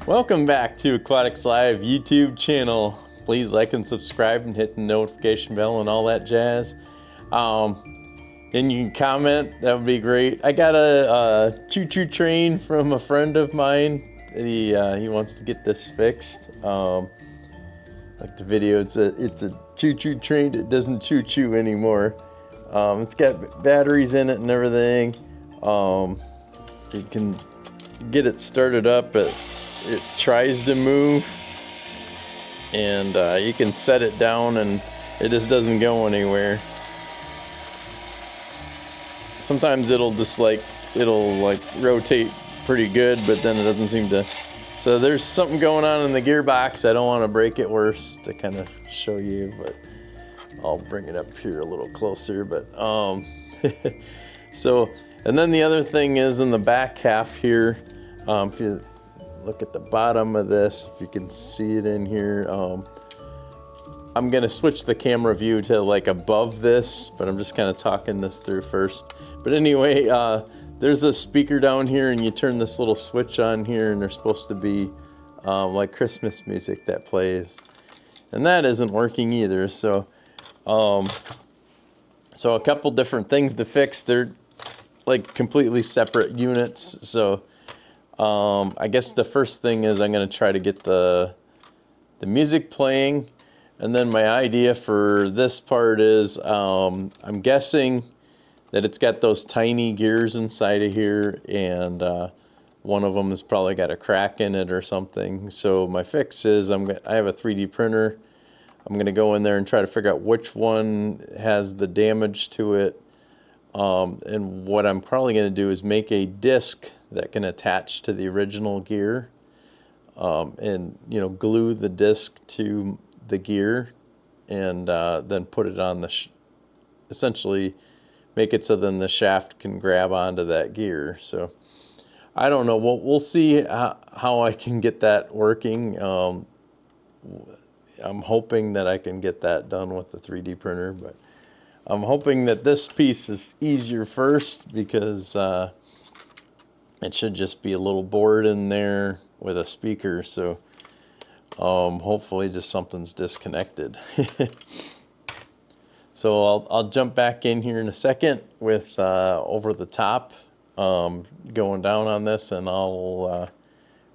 Welcome back to Aquatics Live YouTube channel. Please like and subscribe and hit the notification bell and all that jazz. Then you can comment, that would be great. I got a choo-choo train from a friend of mine. He wants to get this fixed. Like the video, it's a choo-choo train that doesn't choo-choo anymore. It's got batteries in it and everything. You can get it started up, but it tries to move, and you can set it down and it just doesn't go anywhere. Sometimes it'll rotate pretty good, but then it doesn't seem to. So there's something going on in the gearbox. I don't want to break it worse to kind of show you, but I'll bring it up here a little closer. But so, and then the other thing is in the back half here, if you look at the bottom of this, if you can see it in here, I'm gonna switch the camera view to like above this, but I'm just kind of talking this through first. But anyway, there's a speaker down here, and you turn this little switch on here, and there's supposed to be like Christmas music that plays, and that isn't working either. So a couple different things to fix. They're like completely separate units. So I guess the first thing is I'm going to try to get the music playing, and then my idea for this part is I'm guessing that it's got those tiny gears inside of here, and one of them has probably got a crack in it or something. So my fix is I have a 3D printer. I'm going to go in there and try to figure out which one has the damage to it. And what I'm probably going to do is make a disc that can attach to the original gear, and glue the disc to the gear, and then put it on the essentially make it so then the shaft can grab onto that gear. So I don't know, we'll see how I can get that working. I'm hoping that I can get that done with the 3D printer, but I'm hoping that this piece is easier first, because it should just be a little board in there with a speaker. So hopefully just something's disconnected. So I'll jump back in here in a second with over the top going down on this, and I'll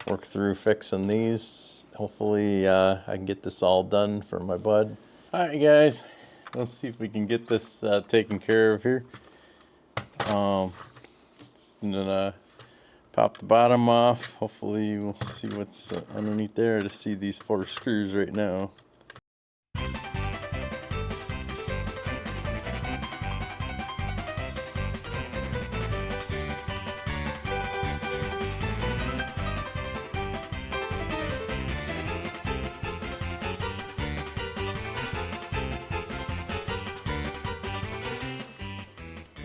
work through fixing these. Hopefully I can get this all done for my bud. All right, guys, let's see if we can get this taken care of here. I'm gonna pop the bottom off. Hopefully we'll see what's underneath there to see these 4 screws right now.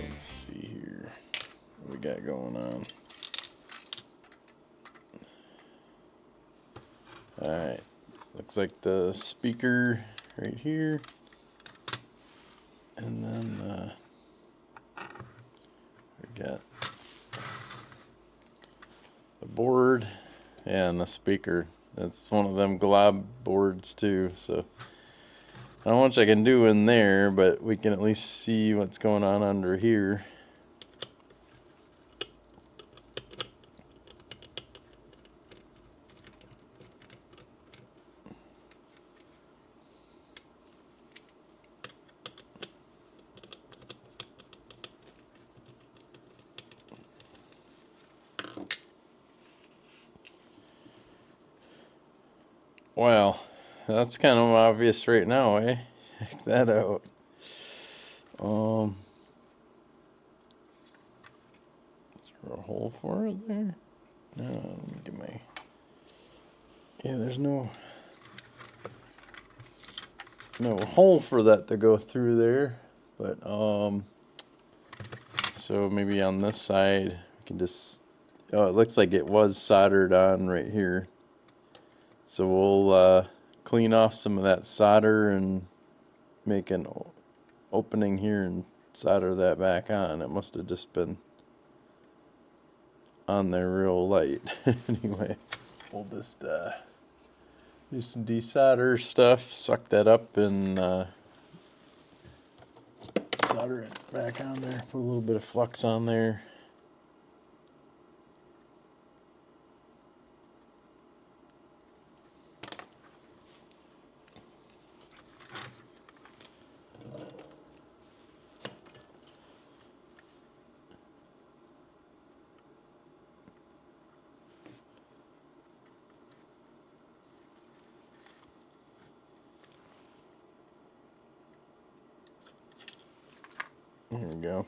Let's see here what we got going on. Alright, looks like the speaker right here, and then we got the board and the speaker. That's one of them glob boards too, so I don't know much I can do in there, but we can at least see what's going on under here. Well, that's kind of obvious right now, eh? Check that out. Is there a hole for it there? No, let me get my. Yeah, there's no hole for that to go through there, but so maybe on this side we can just. Oh, it looks like it was soldered on right here. So we'll clean off some of that solder and make an opening here and solder that back on. It must have just been on there real light. Anyway, we'll just do some desolder stuff, suck that up, and solder it back on there. Put a little bit of flux on there. There we go.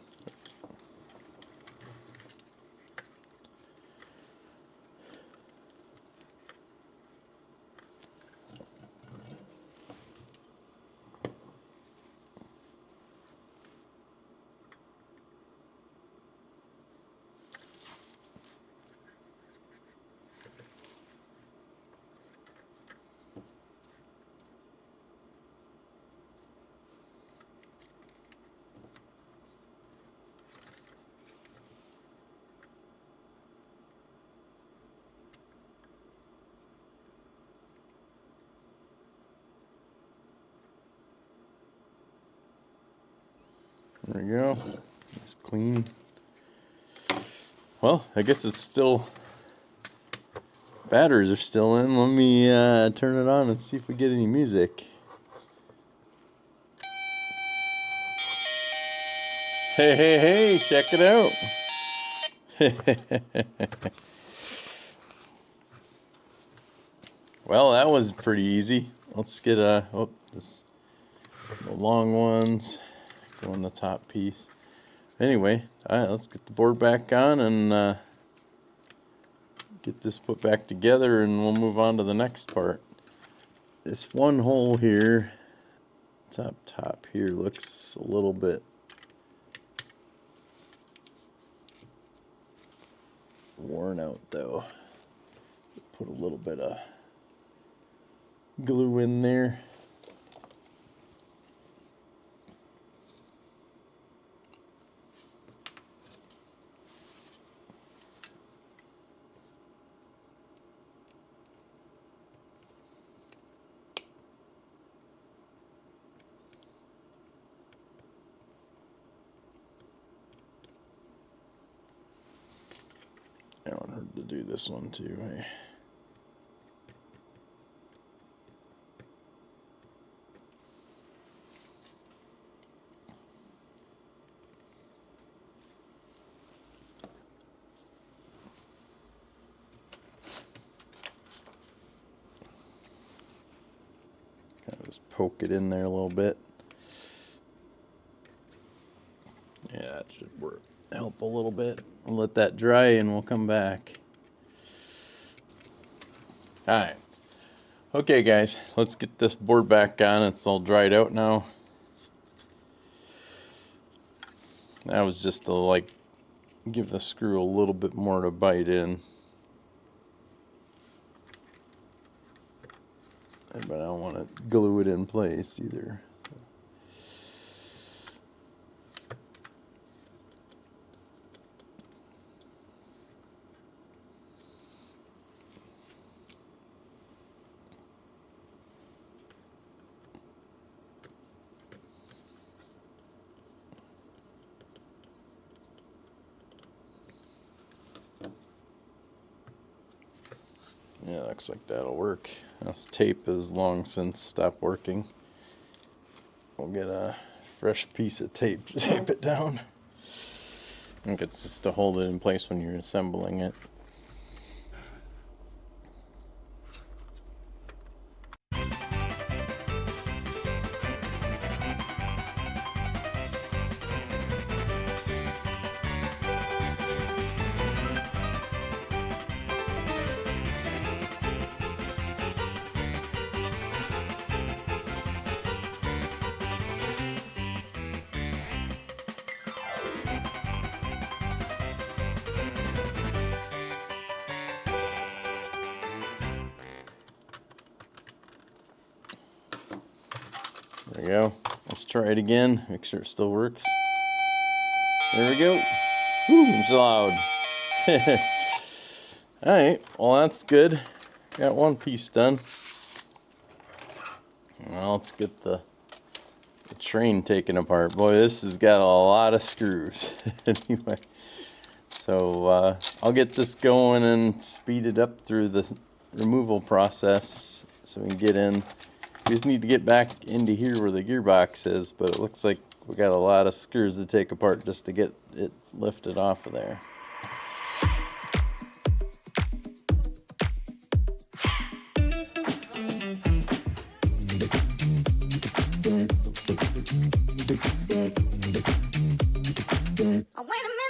There we go. It's clean. Well, I guess it's still, batteries are still in. Let me turn it on and see if we get any music. Hey, hey, hey, check it out. Well, that was pretty easy. Let's get the long ones. Go on the top piece. Anyway, all right, let's get the board back on and get this put back together, and we'll move on to the next part. This one hole here, top here, looks a little bit worn out though. Put a little bit of glue in there. I want her to do this one too. Hey. Kind of just poke it in there a little bit. Yeah, that should work. Help a little bit. I'll let that dry and we'll come back. Alright. Okay guys, let's get this board back on. It's all dried out now. That was just to like give the screw a little bit more to bite in. But I don't want to glue it in place either. Yeah, looks like that'll work. This tape has long since stopped working. We'll get a fresh piece of tape to tape it down. I think it's just to hold it in place when you're assembling it. There we go. Let's try it again. Make sure it still works. There we go. Woo, it's loud. Alright, well that's good. Got one piece done. Now let's get the train taken apart. Boy, this has got a lot of screws. Anyway, so I'll get this going and speed it up through the removal process so we can get in. We just need to get back into here where the gearbox is, but it looks like we got a lot of screws to take apart just to get it lifted off of there. Oh, wait a minute.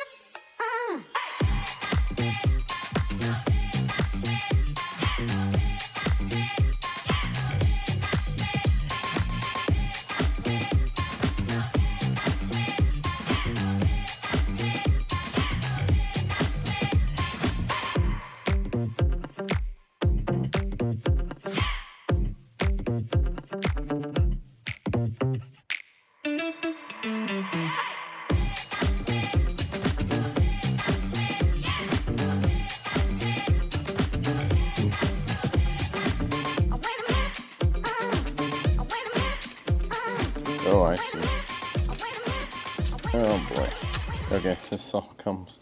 Oh, I see. Oh boy. Okay, this all comes.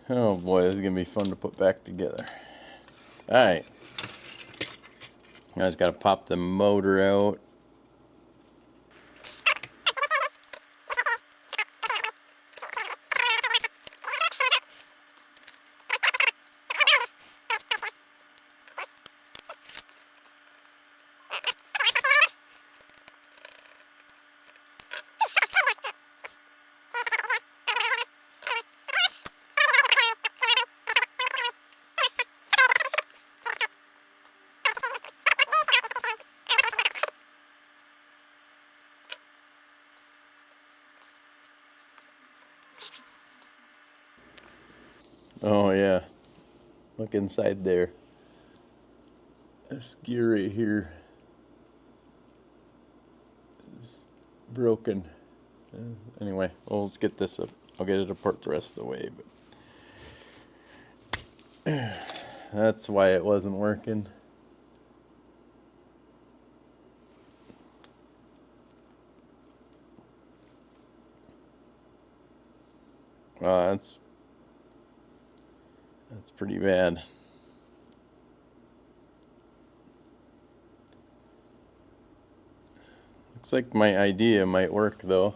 Oh boy, this is gonna be fun to put back together. Alright. Now I just gotta pop the motor out. Oh yeah, look inside there. This gear right here is broken. Anyway, well, let's get this up. I'll get it apart the rest of the way, but that's why it wasn't working. That's pretty bad. Looks like my idea might work though.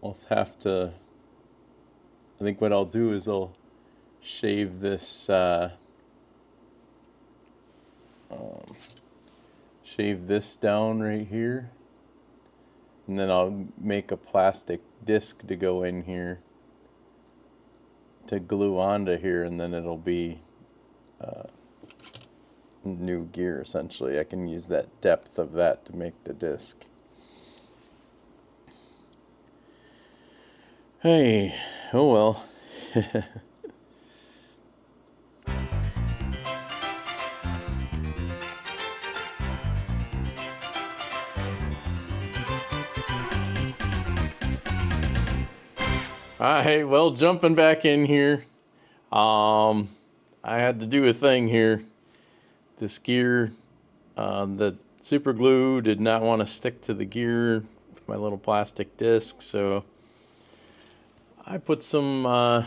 I'll have to, I think what I'll do is I'll shave this down right here, and then I'll make a plastic disc to go in here to glue onto here, and then it'll be new gear essentially. I can use that depth of that to make the disc. Hey, oh well. Alright, well, jumping back in here, I had to do a thing here. This gear, the super glue did not want to stick to the gear with my little plastic disc, so I put some,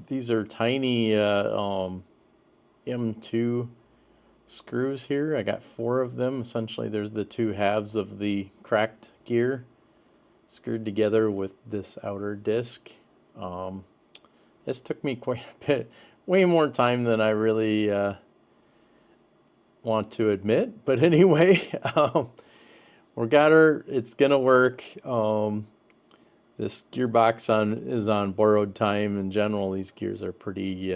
these are tiny M2 screws here. I got 4 of them. Essentially, there's the 2 halves of the cracked gear screwed together with this outer disc. This took me quite a bit, way more time than I really want to admit. But anyway, we got her. It's gonna work. This gearbox is on borrowed time. In general, these gears are pretty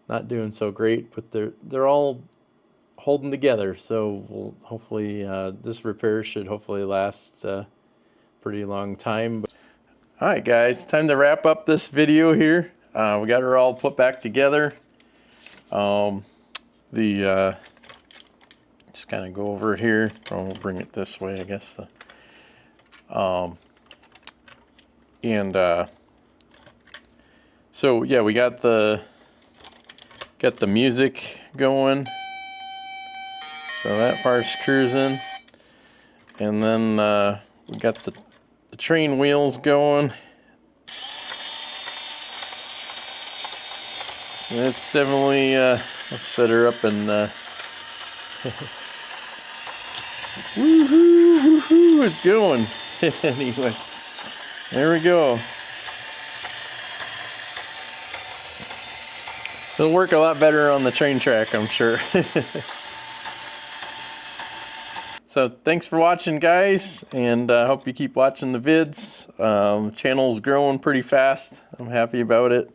not doing so great, but they're all holding together. So we'll hopefully this repair should hopefully last a pretty long time. All right, guys, time to wrap up this video here. We got her all put back together. The just kind of go over it here. Oh, we'll bring it this way, I guess. So yeah, we got the music going. So that part's cruising, and then we got the train wheels going. And it's definitely let's set her up and woohoo, woohoo, it's going. Anyway, there we go. It'll work a lot better on the train track, I'm sure. So thanks for watching, guys, and I hope you keep watching the vids. Channel's growing pretty fast. I'm happy about it.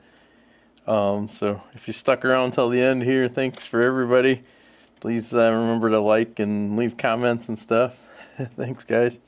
So if you stuck around till the end here, thanks for everybody. Please remember to like and leave comments and stuff. Thanks, guys.